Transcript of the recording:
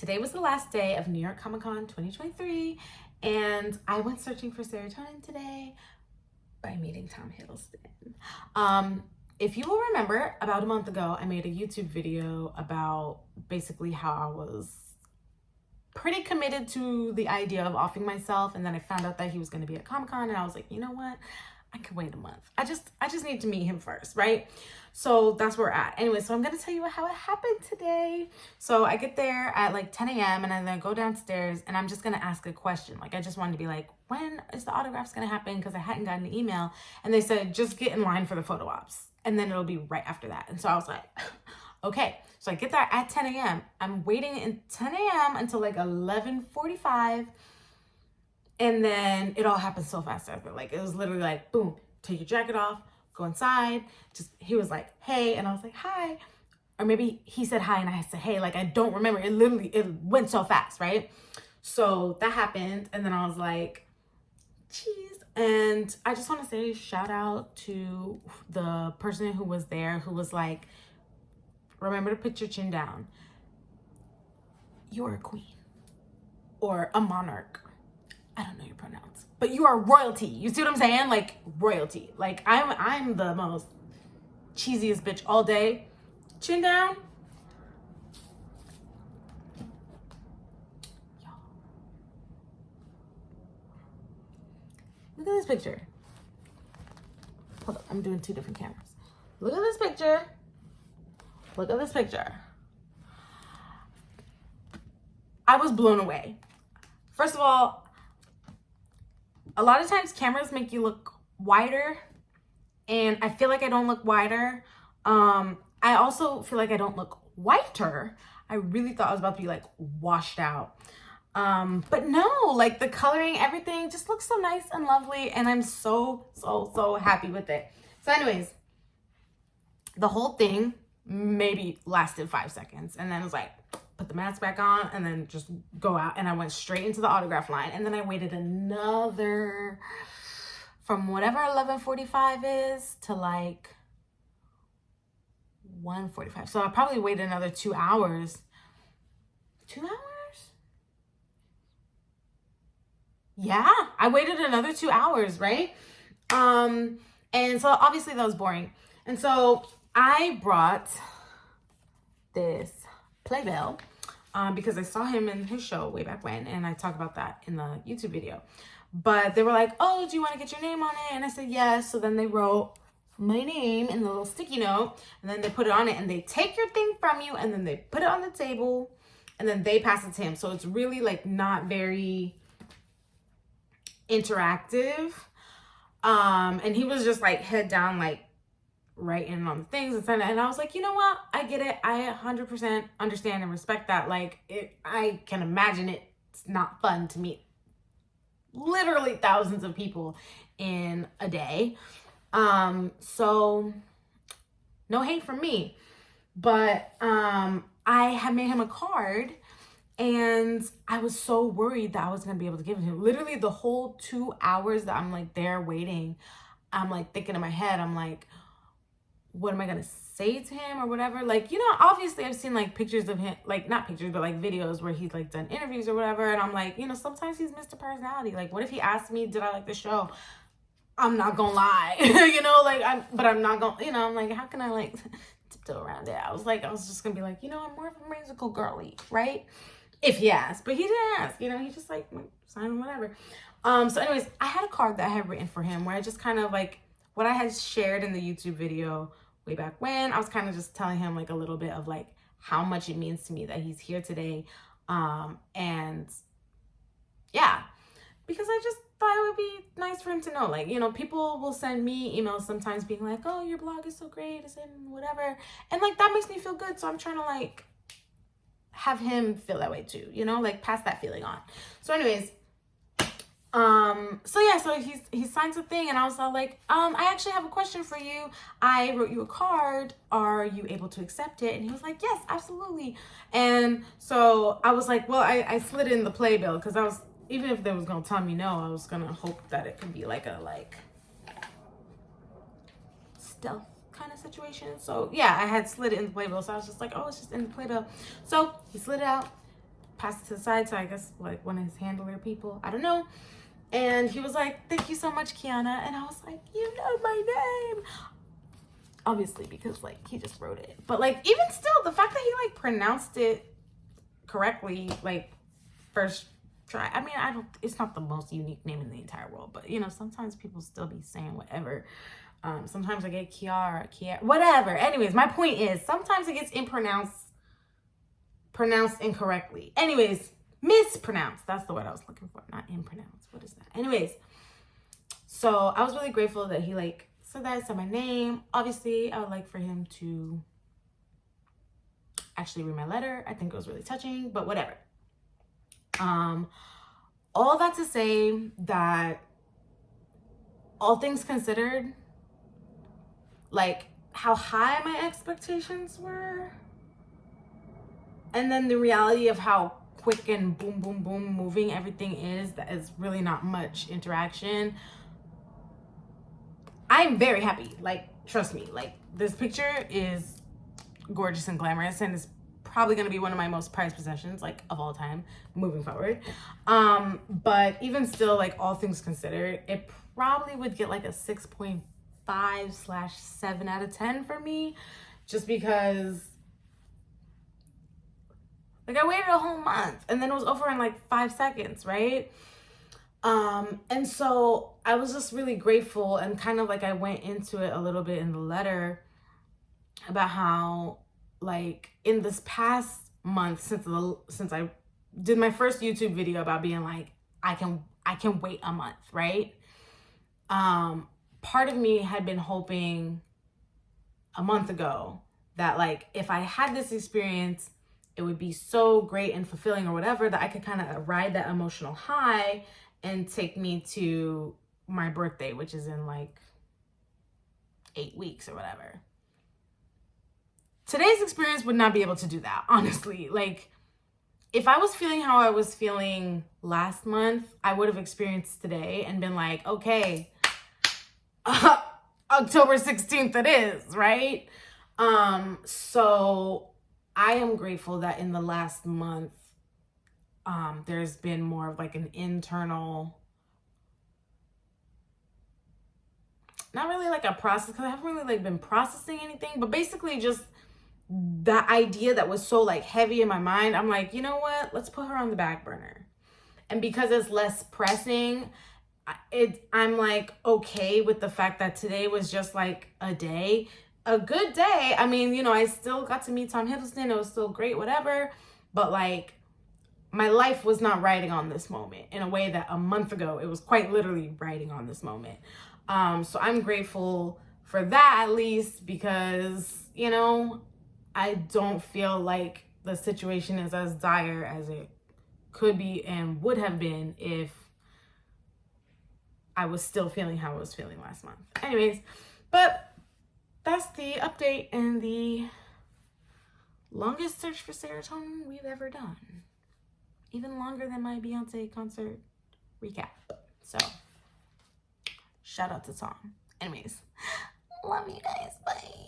Today was the last day of New York Comic Con 2023, and I went searching for serotonin today by meeting Tom Hiddleston. If you will remember, about a month ago, I made a YouTube video about basically how I was pretty committed to the idea of offing myself, and then I found out that he was going to be at Comic Con, and I was like, you know what? I could wait a month. I just need to meet him first, right? So that's where we're at. Anyway, so I'm going to tell you how it happened today. So I get there at like 10 a.m. and then I go downstairs and I'm just going to ask a question. Like, I just wanted to be like, when is the autographs going to happen? Because I hadn't gotten an email. And they said, just get in line for the photo ops. And then it'll be right after that. And so I was like, okay. So I get there at 10 a.m. I'm waiting in 10 a.m. until like 11:45. And then it all happened so fast after. Like, it was literally like, boom, take your jacket off, go inside. He was like, hey, and I was like, hi. Or maybe he said hi and I said, hey, like, I don't remember. It went so fast, right? So that happened. And then I was like, cheese. And I just want to say shout out to the person who was there, who was like, remember to put your chin down. You are a queen or a monarch. I don't know your pronouns, but you are royalty. You see what I'm saying? Like, royalty. Like, I'm the most cheesiest bitch all day. Chin down. Look at this picture. Hold up, I'm doing two different cameras. Look at this picture. Look at this picture. I was blown away. First of all, a lot of times cameras make you look wider, and I feel like I don't look wider. I also feel like I don't look whiter. I really thought I was about to be like washed out. But no, like the coloring, everything just looks so nice and lovely, and I'm so happy with it. So anyways, the whole thing maybe lasted 5 seconds, and then it was like, put the mask back on and then just go out, and I went straight into the autograph line, and then I waited another from whatever 11:45 is to like 1:45. So I probably waited another 2 hours. 2 hours? Yeah, I waited another 2 hours, right? And so obviously that was boring. And so I brought this playbill because I saw him in his show way back when, and I talked about that in the YouTube video. But they were like, oh, do you want to get your name on it? And I said yes. So then they wrote my name in the little sticky note, and then they put it on it, and they take your thing from you, and then they put it on the table, and then they pass it to him. So it's really like not very interactive. And he was just like head down, like writing on the things and I was like, you know what, I get it. I 100% understand and respect that. Like, I can imagine it's not fun to meet literally thousands of people in a day. So no hate from me, but I had made him a card, and I was so worried that I was gonna be able to give it to him. Literally the whole 2 hours that I'm like there waiting, I'm like thinking in my head, I'm like, what am I gonna say to him or whatever? Like, you know, obviously I've seen like pictures of him, like not pictures, but like videos where he's like done interviews or whatever. And I'm like, you know, sometimes he's Mr. Personality. Like, what if he asked me, did I like the show? I'm not gonna lie, you know, like I'm not gonna, you know, I'm like, how can I like tiptoe around it? I was just gonna be like, you know, I'm more of a musical girly, right? If he asked, but he didn't ask, you know, he just like signed whatever. So anyways, I had a card that I had written for him where I just kind of like, what I had shared in the YouTube video way back when, I was kind of just telling him like a little bit of like how much it means to me that he's here today. And yeah, because I just thought it would be nice for him to know, like, you know, people will send me emails sometimes being like, oh, your blog is so great, it's in whatever. And like, that makes me feel good. So I'm trying to like have him feel that way too, you know, like pass that feeling on. So anyways, so yeah, so he signs a thing, and I was all like, I actually have a question for you. I wrote you a card. Are you able to accept it? And he was like, yes, absolutely. And so I was like, well, I slid in the playbill because I was, even if they was gonna tell me no, I was gonna hope that it could be like a stealth kind of situation. So yeah, I had slid it in the playbill. So I was just like, oh, it's just in the playbill. So he slid it out, passed it to the side, so I guess like one of his handler people, I don't know. And he was like, thank you so much, Kiana. And I was like, you know my name. Obviously, because like he just wrote it. But like, even still, the fact that he like pronounced it correctly, like first try. I mean, it's not the most unique name in the entire world, but you know, sometimes people still be saying whatever. Sometimes I get Kiara, whatever. Anyways, my point is sometimes it gets pronounced incorrectly. Anyways, mispronounced. That's the word I was looking for, not impronounced. What is that? Anyways, so I was really grateful that he like said that, said my name. Obviously, I would like for him to actually read my letter. I think it was really touching, but whatever. All that to say that all things considered, like how high my expectations were, and then the reality of how quick and boom, boom, boom moving everything is, that is really not much interaction. I'm very happy. Like, trust me, like this picture is gorgeous and glamorous, and it's probably going to be one of my most prized possessions, like of all time moving forward. But even still, like all things considered, it probably would get like a 6.5/7 out of 10 for me, just because like I waited a whole month and then it was over in like 5 seconds, right? And so I was just really grateful, and kind of like I went into it a little bit in the letter about how like in this past month since I did my first YouTube video about being like I can wait a month, right? Part of me had been hoping a month ago that like if I had this experience, it would be so great and fulfilling or whatever that I could kind of ride that emotional high and take me to my birthday, which is in like 8 weeks or whatever. Today's experience would not be able to do that, honestly. Like, if I was feeling how I was feeling last month, I would have experienced today and been like, okay, October 16th it is, right? So I am grateful that in the last month, there's been more of like an internal, not really like a process, because I haven't really like been processing anything, but basically just that idea that was so like heavy in my mind. I'm like, you know what? Let's put her on the back burner. And because it's less pressing, I'm like okay with the fact that today was just like a good day. I mean, you know, I still got to meet Tom Hiddleston. It was still great, whatever. But like, my life was not riding on this moment in a way that a month ago it was quite literally riding on this moment. So I'm grateful for that, at least, because, you know, I don't feel like the situation is as dire as it could be and would have been if I was still feeling how I was feeling last month. Anyways, but that's the update and the longest search for serotonin we've ever done. Even longer than my Beyonce concert recap. So, shout out to Tom. Anyways, love you guys. Bye.